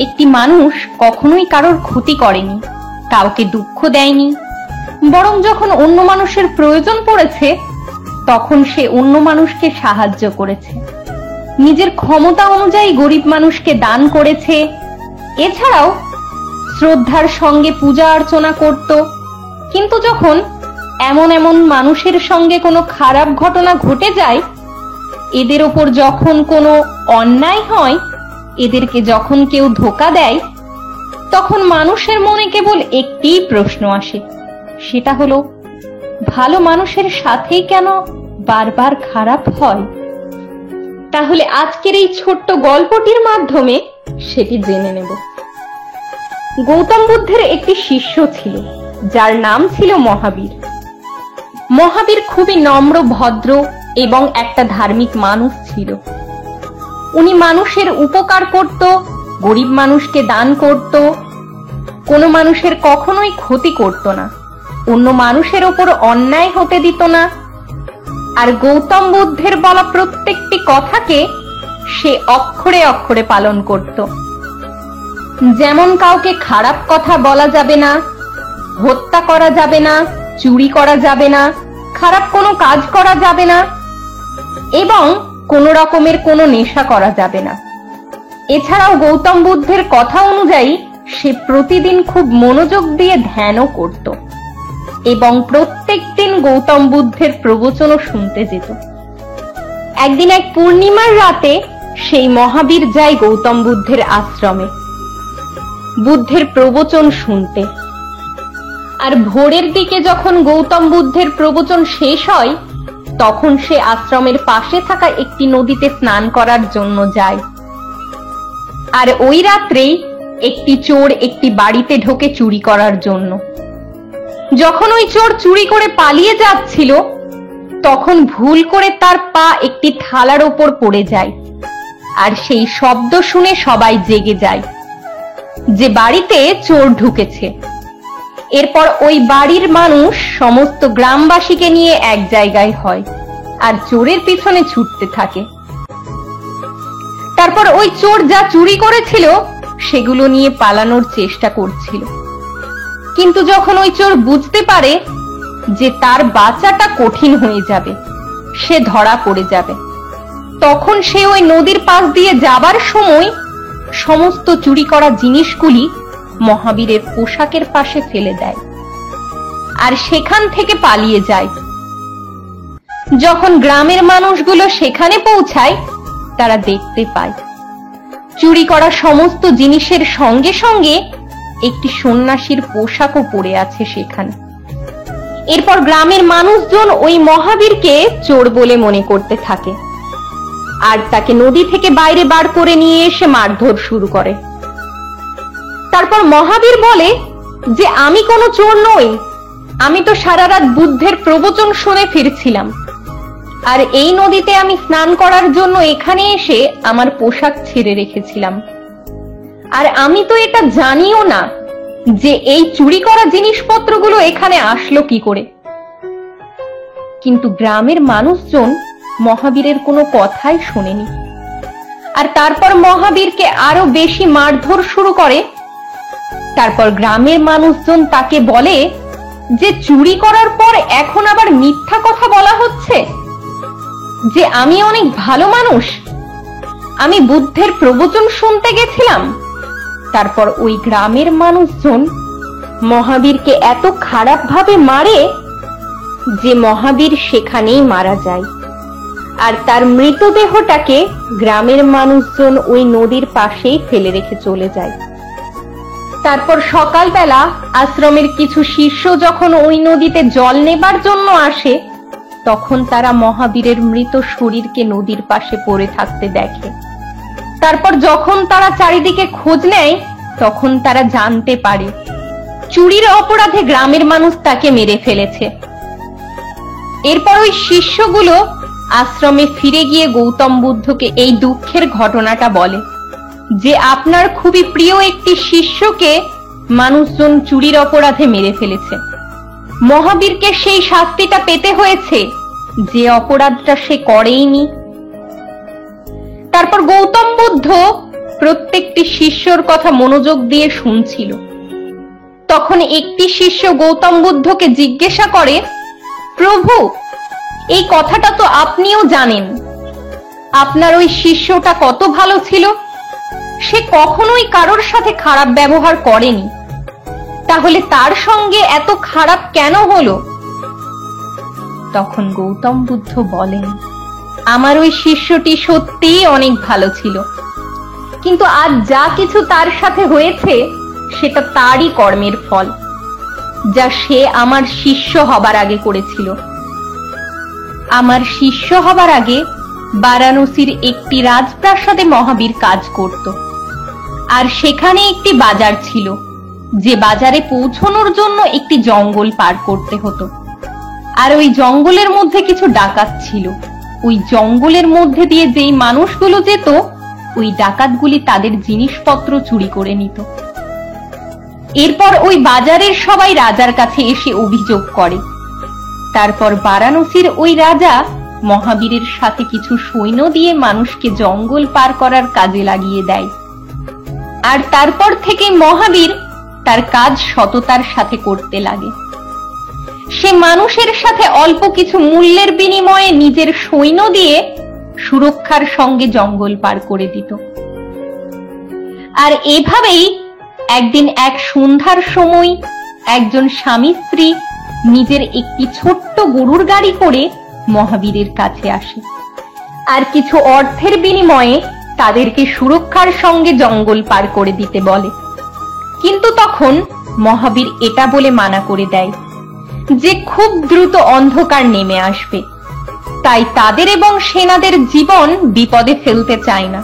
একটি মানুষ কখনোই কারোর ক্ষতি করেনি, কাউকে দুঃখ দেয়নি, বরং যখন অন্য মানুষের প্রয়োজন পড়েছে তখন সে অন্য মানুষকে সাহায্য করেছে, নিজের ক্ষমতা অনুযায়ী গরিব মানুষকে দান করেছে। এছাড়াও শ্রদ্ধার সঙ্গে পূজা অর্চনা করত। কিন্তু যখন এমন এমন মানুষের সঙ্গে কোনো খারাপ ঘটনা ঘটে যায়, এদের ওপর যখন কোনো অন্যায় হয়, এদেরকে যখন কেউ ধোঁকা দেয়, তখন মানুষের মনে কেবল একটিই প্রশ্ন আসে, সেটা হলো ভালো মানুষের সাথেই কেন বারবার খারাপ হয়? তাহলে আজকের এই ছোট্ট গল্পটির মাধ্যমে সেটি জেনে নেব। গৌতম বুদ্ধের একটি শিষ্য ছিল, যার নাম ছিল মহাবীর। মহাবীর খুবই নম্র, ভদ্র এবং একটা ধার্মিক মানুষ ছিল। উনি মানুষের উপকার করত, গরিব মানুষকে দান করত, কোনো মানুষের কখনোই ক্ষতি করত না, অন্য মানুষের ওপর অন্যায় হতে দিত না। আর গৌতম বুদ্ধের বলা প্রত্যেকটি কথাকে সে অক্ষরে অক্ষরে পালন করত। যেমন কাউকে খারাপ কথা বলা যাবে না, হত্যা করা যাবে না, চুরি করা যাবে না, খারাপ কোনো কাজ করা যাবে না, এবং কোনো রকমের কোনো নেশা করা যাবে না। এছাড়াও গৌতম বুদ্ধের কথা অনুযায়ী সে প্রতিদিন খুব মনোযোগ দিয়ে ধ্যানও করত এবং প্রত্যেক দিন গৌতম বুদ্ধের প্রবচনও শুনতে যেত। একদিন এক পূর্ণিমার রাতে সেই মহাবীর যায় গৌতম বুদ্ধের আশ্রমে বুদ্ধের প্রবচন শুনতে। আর ভোরের দিকে যখন গৌতম বুদ্ধের প্রবচন শেষ হয়, তখন সে আশ্রমের পাশে থাকা একটি নদীতে স্নান করার জন্য যায়। আর ওই রাত্রেই একটি চোর একটি বাড়িতে ঢোকে চুরি করার জন্য। যখন ওই চোর চুরি করে পালিয়ে যাচ্ছিল, তখন ভুল করে তার পা একটি থালার ওপর পড়ে যায়। আর সেই শব্দ শুনে সবাই জেগে যায় যে বাড়িতে চোর ঢুকেছে। এরপর ওই বাড়ির মানুষ সমস্ত গ্রামবাসীকে নিয়ে এক জায়গায় হয় আর চোরের পিছনে ছুটতে থাকে। তারপর ওই চোর যা চুরি করেছিল সেগুলো নিয়ে পালানোর চেষ্টা করছিল। কিন্তু যখন ওই চোর বুঝতে পারে যে তার বাঁচাটা কঠিন হয়ে যাবে, সে ধরা পড়ে যাবে, তখন সে ওই নদীর পাশ দিয়ে যাবার সময় সমস্ত চুরি করা জিনিসগুলি মহাবীরের পোশাকের পাশে ফেলে দেয় আর সেখান থেকে পালিয়ে যায়। যখন গ্রামের মানুষগুলো সেখানে পৌঁছায়, তারা দেখতে পায় চুরি করা সমস্ত জিনিসের সঙ্গে সঙ্গে একটি সন্ন্যাসীর পোশাকও পরে আছে সেখানে। এরপর গ্রামের মানুষজন ওই মহাবীরকে চোর বলে মনে করতে থাকে আর তাকে নদী থেকে বাইরে বার করে নিয়ে এসে মারধর শুরু করে। তারপর মহাবীর বলে যে আমি কোনো চোর নই, আমি তো সারা রাত বুদ্ধের প্রবচন শুনে ফিরছিলাম, আর এই নদীতে আমি স্নান করার জন্য এখানে এসে আমার পোশাক ছেড়ে রেখেছিলাম। আর আমি তো এটা জানিও না যে এই চুরি করা জিনিসপত্রগুলো এখানে আসলো কি করে। কিন্তু গ্রামের মানুষজন মহাবীরের কোনো কথাই শোনেনি। আর তারপর মহাবীরকে আরো বেশি মারধর শুরু করে। তারপর গ্রামের মানুষজন তাকে বলে যে চুরি করার পর এখন আবার মিথ্যা কথা বলা হচ্ছে যে আমি অনেক ভালো মানুষ, আমি বুদ্ধের প্রবচন শুনতে গেছিলাম। তারপর ওই গ্রামের মানুষজন মহাবীরকে এত খারাপ ভাবে মারে যে মহাবীর সেখানেই মারা যায়। আর তার মৃতদেহটাকে গ্রামের মানুষজন ওই নদীর পাশেই ফেলে রেখে চলে যায়। তারপর সকালবেলা আশ্রমের কিছু শিষ্য যখন ওই নদীতে জল নেবার জন্য আসে, তখন তারা মহাবীরের মৃত শরীরকে নদীর পাশে পড়ে থাকতে দেখে। তারপর যখন তারা চারিদিকে খোঁজ নেয়, তখন তারা জানতে পারে চুরির অপরাধে গ্রামের মানুষ তাকে মেরে ফেলেছে। এরপর ওই শিষ্যগুলো আশ্রমে ফিরে গিয়ে গৌতম বুদ্ধকে এই দুঃখের ঘটনাটা বলে যে আপনার খুবই প্রিয় একটি শিষ্যকে মানুষজন চুরির অপরাধে মেরে ফেলেছে। মহাবীরকে সেই শাস্তিটা পেতে হয়েছে যে অপরাধটা সে করেইনি। তারপর গৌতম বুদ্ধ প্রত্যেকটি শিষ্যর কথা মনোযোগ দিয়ে শুনছিল। তখন একটি শিষ্য গৌতম বুদ্ধকে জিজ্ঞাসা করে, প্রভু, এই কথাটা তো আপনিও জানেন, আপনার ওই শিষ্যটা কত ভালো ছিল, সে কখনোই কারোর সাথে খারাপ ব্যবহার করেনি, তাহলে তার সঙ্গে এত খারাপ কেন হলো? তখন গৌতম বুদ্ধ বলেন, আমার ওই শিষ্যটি সত্যিই অনেক ভালো ছিল, কিন্তু আজ যা কিছু তার সাথে হয়েছে সেটা তারই কর্মের ফল, যা সে আমার শিষ্য হবার আগে করেছিল। আমার শিষ্য হবার আগে বারাণসীর একটি রাজপ্রাসাদে মহাবীর কাজ করত, আর সেখানে একটি বাজার ছিল, যে বাজারে পৌঁছানোর জন্য একটি জঙ্গল পার করতে হতো। আর ওই জঙ্গলের মধ্যে কিছু ডাকাত ছিল। ওই জঙ্গলের মধ্যে দিয়ে যেই মানুষগুলো যেত, ওই ডাকাতগুলি তাদের জিনিসপত্র চুরি করে নিত। এরপর ওই বাজারের সবাই রাজার কাছে এসে অভিযোগ করে। তারপর বারাণসীর ওই রাজা মহাবীরের সাথে কিছু সৈন্য দিয়ে মানুষকে জঙ্গল পার করার কাজে লাগিয়ে দেয়। আর তারপর থেকে মহাবীর তার কাজ সততার সাথে করতে লাগে। সে মানুষের সাথে অল্প কিছু মূল্যের বিনিময়ে নিজের সৈন্য দিয়ে সুরক্ষার সঙ্গে জঙ্গল পার করে দিত। আর এভাবেই একদিন এক সন্ধ্যার সময় একজন স্বামী স্ত্রী নিজের একটি ছোট্ট গরুর গাড়ি করে মহাবীরের কাছে আসে, আর কিছু অর্থের বিনিময়ে তাদেরকে সুরক্ষার সঙ্গে জঙ্গল পার করে দিতে বলে। কিন্তু তখন মহাবীর এটা বলে মানা করে দেয় যে খুব দ্রুত অন্ধকার নেমে আসবে, তাই তাদের এবং সেনাদের জীবন বিপদে ফেলতে চায় না।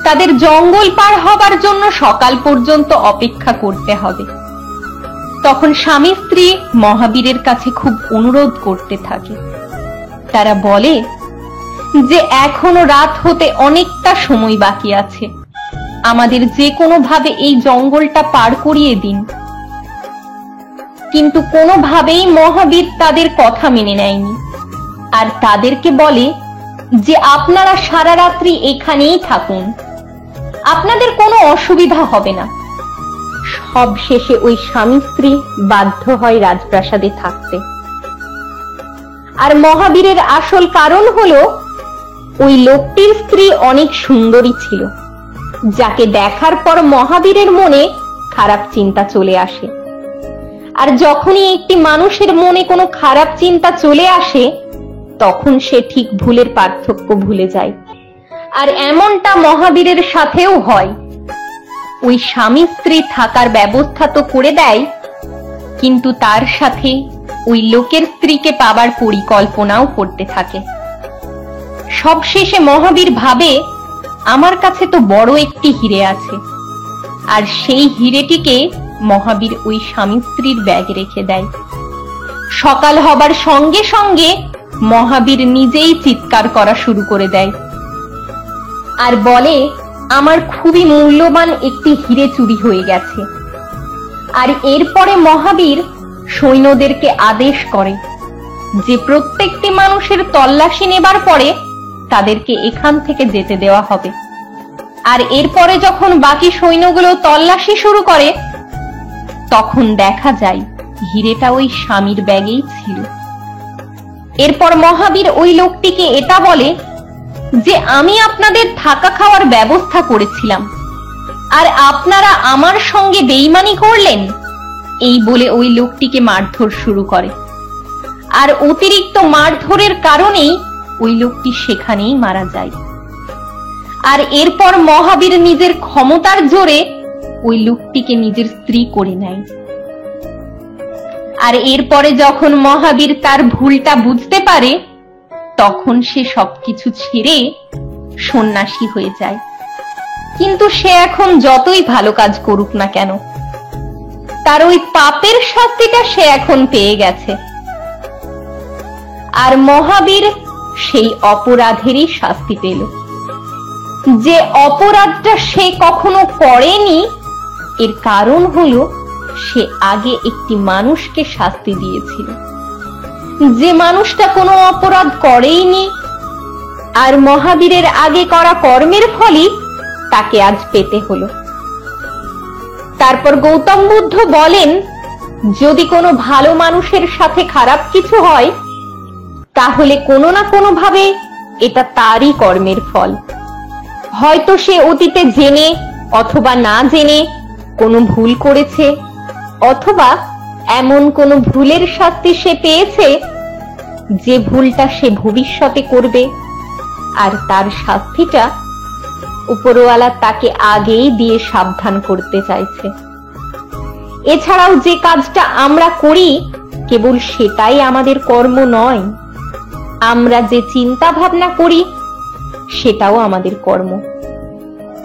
তাদের জঙ্গল পার হবার জন্য সকাল পর্যন্ত অপেক্ষা করতে হবে। তখন স্বামী স্ত্রী মহাবীরের কাছে খুব অনুরোধ করতে থাকে। তারা বলে যে এখনো রাত হতে অনেকটা সময় বাকি আছে, আমাদের যে কোনো ভাবে এই জঙ্গলটা পার করিয়ে দিন। কিন্তু কোনোভাবেই মহাবীর তাদের কথা মেনে নেয়নি, আর তাদেরকে বলে যে আপনারা সারা রাত্রি এখানেই থাকুন, আপনাদের কোনো অসুবিধা হবে না। সব শেষে ওই স্বামী স্ত্রী বাধ্য হয় রাজপ্রাসাদে থাকতে। আর মহাবীরের আসল কারণ হলো ওই লোকটির স্ত্রী অনেক সুন্দরী ছিল, যাকে দেখার পর মহাবীরের মনে খারাপ চিন্তা চলে আসে। আর যখনই একটি মানুষের মনে কোনো খারাপ চিন্তা চলে আসে, তখন সে ঠিক ভুলের পার্থক্য ভুলে যায়। আর এমনটা মহাবীরের সাথেও হয়। ওই স্বামী স্ত্রী থাকার ব্যবস্থা তো করে দেয়, কিন্তু তার সাথে ওই লোকের স্ত্রীকে পাবার পরিকল্পনাও করতে থাকে। সবশেষে মহাবীর ভাবে, আমার কাছে তো বড় একটি হিরে আছে, আর সেই হিরেটিকে মহাবীর ওই স্বামী স্ত্রীর ব্যাগে রেখে দেয়। সকাল হবার সঙ্গে সঙ্গে মহাবীর নিজেই চিৎকার করা শুরু করে দেয় আর বলে, আমার খুবই মূল্যবান একটি হিরে চুরি হয়ে গেছে। আর এরপরে মহাবীর সৈন্যদেরকে আদেশ করে যে প্রত্যেকটি মানুষের তল্লাশি নেবার পরে তাদেরকে এখান থেকে যেতে দেওয়া হবে। আর এরপরে যখন বাকি সৈন্যগুলো তল্লাশি শুরু করে, তখন দেখা যায় হিরেটা ওই স্বামীর ব্যাগেই ছিল। এরপর মহাবীর ওই লোকটিকে এটা বলে যে আমি আপনাদের থাকা খাওয়ার ব্যবস্থা করেছিলাম, আর আপনারা আমার সঙ্গে বেইমানি করলেন। এই বলে ওই লোকটিকে মারধর শুরু করে। আর অতিরিক্ত মারধরের কারণেই ওই লোকটি সেখানেই মারা যায়। আর এরপর মহাবীর নিজের ক্ষমতার জোরে ওই লোকটিকে নিজের স্ত্রী করে নেয়। আর এরপরে যখন মহাবীর তার ভুলটা বুঝতে পারে, তখন সে সবকিছু ছেড়ে সন্ন্যাসী হয়ে যায়। কিন্তু সে এখন যতই ভালো কাজ করুক না কেন, তার ওই পাপের শাস্তিটা সে এখন পেয়ে গেছে। আর মহাবীর সেই অপরাধেরই শাস্তি পেল, যে অপরাধটা সে কখনো করেনি। এর কারণ হলো সে আগে একটি মানুষকে শাস্তি দিয়েছিল, যে মানুষটা কোনো অপরাধ করেইনি। আর মহাবীরের আগে করা কর্মের ফলই তাকে আজ পেতে হলো। তারপর গৌতম বুদ্ধ বলেন, যদি কোনো ভালো মানুষের সাথে খারাপ কিছু হয়, তাহলে কোনো না কোনো ভাবে এটা তারই কর্মের ফল। হয়তো সে অতীতে জেনে অথবা না জেনে কোনো ভুল করেছে, অথবা এমন কোনো ভুলের শাস্তি সে পেয়েছে যে ভুলটা সে ভবিষ্যতে করবে, আর তার শাস্তিটা উপরওয়ালা তাকে আগেই দিয়ে সাবধান করতে চাইছে। এছাড়াও যে কাজটা আমরা করি কেবল সেটাই আমাদের কর্ম নয়, আমরা যে চিন্তা ভাবনা করি সেটাও আমাদের কর্ম।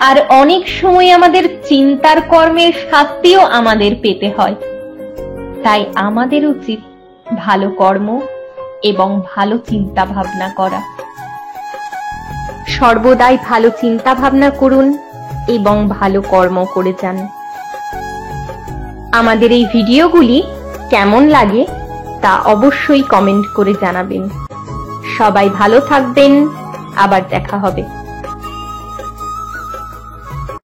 আর অনেক সময় আমাদের চিন্তার কর্মের শাস্তিও আমাদের পেতে হয়। তাই আমাদের উচিত ভালো কর্ম এবং ভালো চিন্তা ভাবনা করা। সর্বদাই ভালো চিন্তা ভাবনা করুন এবং ভালো কর্ম করে যান। আমাদের এই ভিডিওগুলি কেমন লাগে তা অবশ্যই কমেন্ট করে জানাবেন। সবাই ভালো থাকবেন, আবার দেখা হবে।